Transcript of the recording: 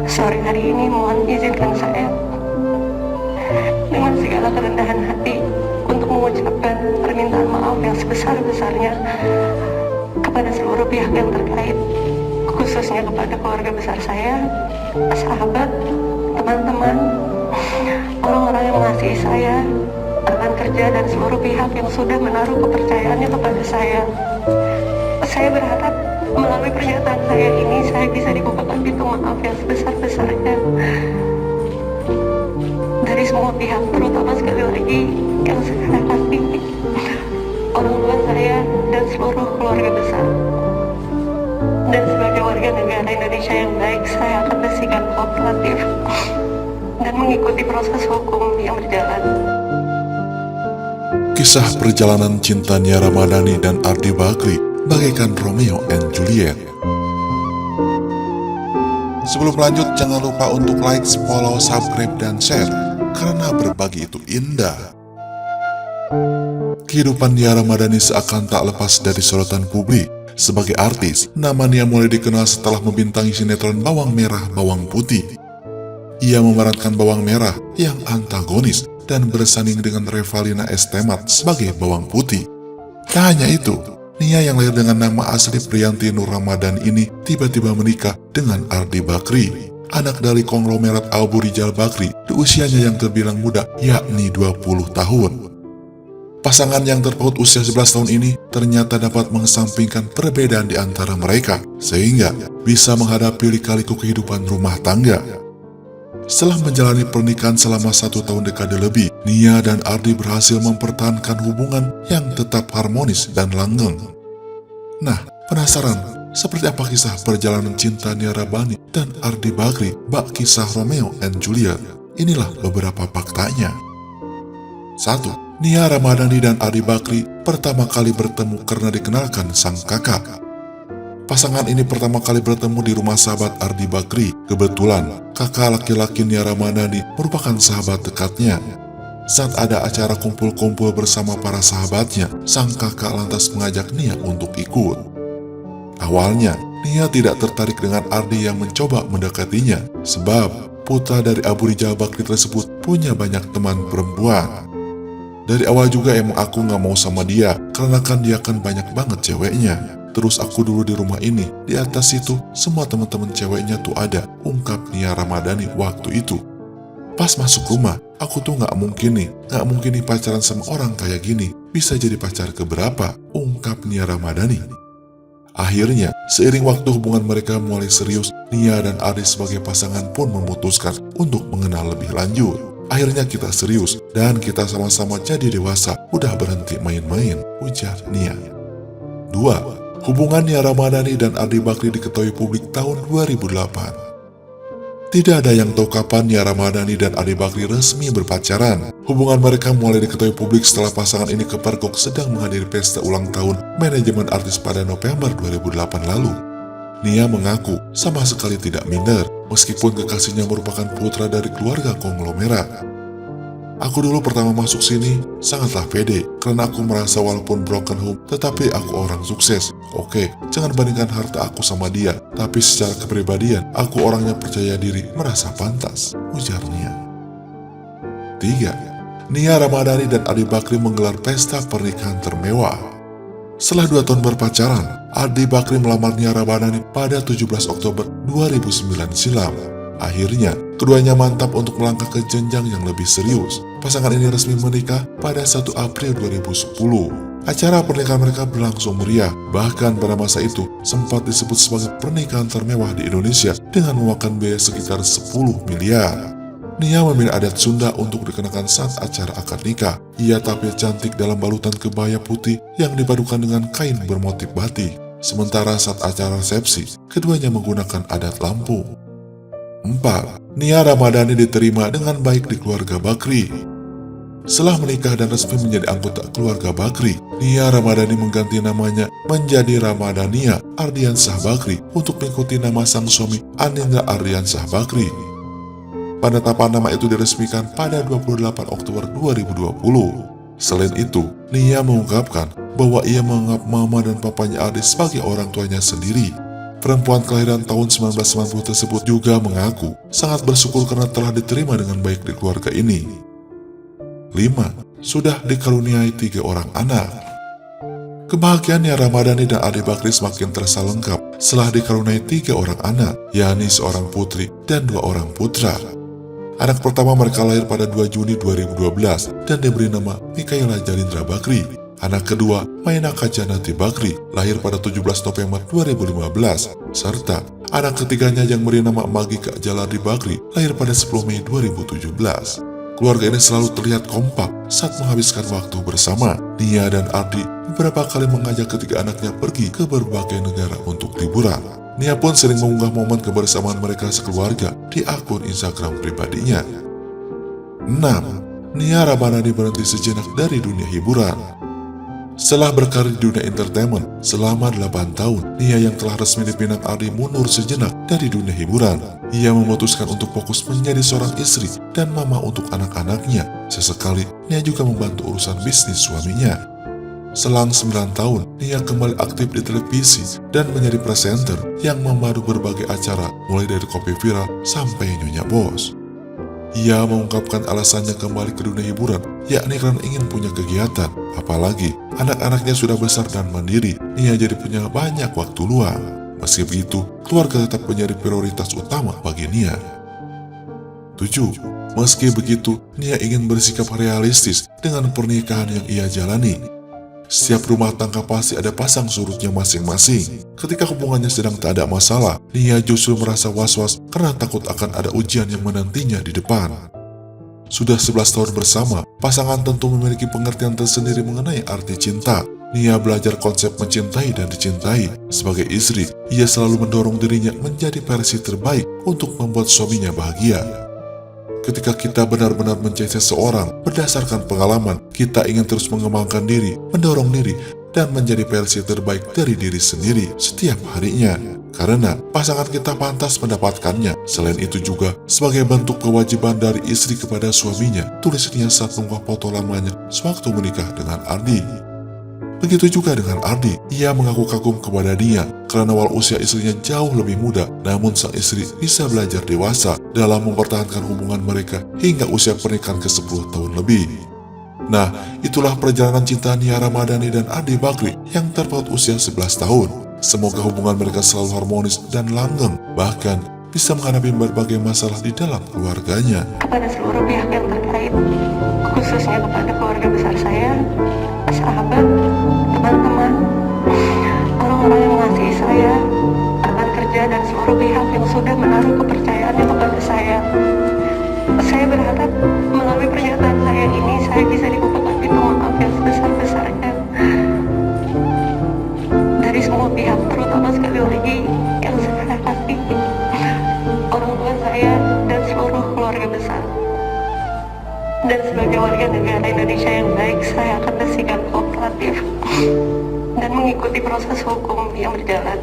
Sore hari ini mohon izinkan saya dengan segala kerendahan hati untuk mengucapkan permintaan maaf yang sebesar-besarnya kepada seluruh pihak yang terkait, khususnya kepada keluarga besar saya, sahabat, teman-teman, orang-orang yang mengasihi saya, rekan kerja, dan seluruh pihak yang sudah menaruh kepercayaannya kepada saya. Saya berharap melalui pernyataan saya ini, saya bisa dibukakan pintu maaf yang sebesar-besarnya dari semua pihak, terutama sekali lagi yang saya kasih, orang tua saya dan seluruh keluarga besar. Dan sebagai warga negara Indonesia yang baik, saya akan bersikap kooperatif dan mengikuti proses hukum yang berjalan. Kisah perjalanan cinta Nia Ramadhani dan Ardi Bakri bagaikan Romeo and Juliet. Sebelum lanjut, jangan lupa untuk like, follow, subscribe, dan share, karena berbagi itu indah. Kehidupan Nia Ramadhani seakan tak lepas dari sorotan publik. Sebagai artis, nama Nia mulai dikenal setelah membintangi sinetron Bawang Merah Bawang Putih. Ia memerankan Bawang Merah yang antagonis dan bersanding dengan Revalina S. Temat sebagai Bawang Putih. Tak hanya itu, Nia yang lahir dengan nama asli Priyanti Nur Ramadhani ini tiba-tiba menikah dengan Ardi Bakri, anak dari konglomerat Abu Rizal Bakri di usianya yang terbilang muda, yakni 20 tahun. Pasangan yang terpaut usia 11 tahun ini ternyata dapat mengesampingkan perbedaan di antara mereka, sehingga bisa menghadapi lika-liku kehidupan rumah tangga. Setelah menjalani pernikahan selama 1 tahun dekade lebih, Nia dan Ardi berhasil mempertahankan hubungan yang tetap harmonis dan langgeng. Nah, penasaran seperti apa kisah perjalanan cinta Nia Ramadhani dan Ardi Bakri bak kisah Romeo and Juliet? Inilah beberapa faktanya. 1. Nia Ramadhani dan Ardi Bakri pertama kali bertemu karena dikenalkan sang kakak. Pasangan ini pertama kali bertemu di rumah sahabat Ardi Bakri. Kebetulan, kakak laki-laki Nia Ramadhani merupakan sahabat dekatnya. Saat ada acara kumpul-kumpul bersama para sahabatnya, sang kakak lantas mengajak Nia untuk ikut. Awalnya, Nia tidak tertarik dengan Ardi yang mencoba mendekatinya, sebab putra dari Abu Rizal Bakri tersebut punya banyak teman perempuan. Dari awal juga emang aku gak mau sama dia, karena kan dia kan banyak banget ceweknya. Terus aku dulu di rumah ini, di atas situ semua teman-teman ceweknya tuh ada, ungkap Nia Ramadhani waktu itu. Pas masuk rumah, aku tuh gak mungkin nih pacaran sama orang kayak gini, bisa jadi pacar keberapa, ungkap Nia Ramadhani. Akhirnya, seiring waktu hubungan mereka mulai serius, Nia dan Ardi sebagai pasangan pun memutuskan untuk mengenal lebih lanjut. Akhirnya kita serius, dan kita sama-sama jadi dewasa, udah berhenti main-main, ujar Nia. 2. Hubungan Nia Ramadhani dan Ardi Bakri diketahui publik tahun 2008. Tidak ada yang tahu kapan Nia Ramadhani dan Ardi Bakri resmi berpacaran. Hubungan mereka mulai diketahui publik setelah pasangan ini kepergok sedang menghadiri pesta ulang tahun manajemen artis pada November 2008 lalu. Nia mengaku sama sekali tidak minder, meskipun kekasihnya merupakan putra dari keluarga konglomerat. Aku dulu pertama masuk sini sangatlah pede, karena aku merasa walaupun broken home, tetapi aku orang sukses. Oke, jangan bandingkan harta aku sama dia, tapi secara kepribadian, aku orangnya percaya diri, merasa pantas, ujar Nia. 3. Nia Ramadhani dan Ardi Bakri menggelar pesta pernikahan termewah. Setelah 2 tahun berpacaran, Ardi Bakri melamar Nia Ramadhani pada 17 Oktober 2009 silam. Akhirnya, keduanya mantap untuk melangkah ke jenjang yang lebih serius. Pasangan ini resmi menikah pada 1 April 2010. Acara pernikahan mereka berlangsung meriah, bahkan pada masa itu sempat disebut sebagai pernikahan termewah di Indonesia dengan memakan biaya sekitar 10 miliar. Nia memilih adat Sunda untuk dikenakan saat acara akad nikah. Ia tampil cantik dalam balutan kebaya putih yang dipadukan dengan kain bermotif batik. Sementara saat acara resepsi, keduanya menggunakan adat Lampung. 4. Nia Ramadhani diterima dengan baik di keluarga Bakri. Setelah menikah dan resmi menjadi anggota keluarga Bakri, Nia Ramadhani mengganti namanya menjadi Ramadhania Ardiansah Bakri untuk mengikuti nama sang suami Anindra Ardiansah Bakri. Penetapan nama itu diresmikan pada 28 Oktober 2020. Selain itu, Nia mengungkapkan bahwa ia menganggap mama dan papanya Ardi sebagai orang tuanya sendiri. Perempuan kelahiran tahun 1990 tersebut juga mengaku sangat bersyukur karena telah diterima dengan baik di keluarga ini. 5. Sudah dikaruniai 3 orang anak. Kebahagiaan Nia Ramadhani dan Ade Bakri semakin terasa lengkap setelah dikaruniai 3 orang anak, yakni seorang putri dan 2 orang putra. Anak pertama mereka lahir pada 2 Juni 2012 dan diberi nama Mikaela Jalindra Bakri. Anak kedua, Mainaka Janati Bakri, lahir pada 17 November 2015, serta anak ketiganya yang beri nama Magika Jalardi Bakri, lahir pada 10 Mei 2017. Keluarga ini selalu terlihat kompak saat menghabiskan waktu bersama. Nia dan Ardi beberapa kali mengajak ketiga anaknya pergi ke berbagai negara untuk liburan. Nia pun sering mengunggah momen kebersamaan mereka sekeluarga di akun Instagram pribadinya. 6. Nia Ramadhani berhenti sejenak dari dunia hiburan. Setelah berkarir di dunia entertainment selama 8 tahun, Nia yang telah resmi dipinang Ardi mundur sejenak dari dunia hiburan. Ia memutuskan untuk fokus menjadi seorang istri dan mama untuk anak-anaknya. Sesekali, Nia juga membantu urusan bisnis suaminya. Selang 9 tahun, Nia kembali aktif di televisi dan menjadi presenter yang memandu berbagai acara, mulai dari Kopi Viral sampai Nyonya Bos. Ia mengungkapkan alasannya kembali ke dunia hiburan, yakni karena ingin punya kegiatan. Apalagi, anak-anaknya sudah besar dan mandiri, Nia jadi punya banyak waktu luang. Meski begitu, keluarga tetap menjadi prioritas utama bagi Nia. 7. Meski begitu, Nia ingin bersikap realistis dengan pernikahan yang ia jalani. Setiap rumah tangga pasti ada pasang surutnya masing-masing. Ketika hubungannya sedang tak ada masalah, Nia justru merasa was-was karena takut akan ada ujian yang menantinya di depan. Sudah 11 tahun bersama, pasangan tentu memiliki pengertian tersendiri mengenai arti cinta. Nia belajar konsep mencintai dan dicintai. Sebagai istri, ia selalu mendorong dirinya menjadi versi terbaik untuk membuat suaminya bahagia. Ketika kita benar-benar mencintai seseorang berdasarkan pengalaman, kita ingin terus mengembangkan diri, mendorong diri, dan menjadi versi terbaik dari diri sendiri setiap harinya. Karena pasangan kita pantas mendapatkannya. Selain itu juga, sebagai bentuk kewajiban dari istri kepada suaminya, tulis Nia saat mengunggah foto lamanya sewaktu menikah dengan Ardi. Begitu juga dengan Ardi, ia mengaku kagum kepada Nia karena awal usia istrinya jauh lebih muda, namun sang istri bisa belajar dewasa dalam mempertahankan hubungan mereka hingga usia pernikahan ke-10 tahun lebih. Nah, itulah perjalanan cinta Nia Ramadhani dan Ade Bakri yang terpaut usia 11 tahun. Semoga hubungan mereka selalu harmonis dan langgeng, bahkan bisa menghadapi berbagai masalah di dalam keluarganya. Kepada seluruh pihak yang terkait, khususnya kepada keluarga besar saya, sahabat, teman-teman, orang-orang yang mengasihi saya, rekan kerja, dan seluruh pihak yang sudah menaruh kepercayaannya kepada saya. Saya berharap melalui pernyataan saya ini, saya bisa dibukakan pintu maaf yang sebesar-besarnya dari semua pihak, terutama sekali lagi yang saya hati, orang tua saya dan seluruh keluarga besar. Dan sebagai warga negara Indonesia yang baik, saya akan bersikap kooperatif dan mengikuti proses hukum yang berjalan.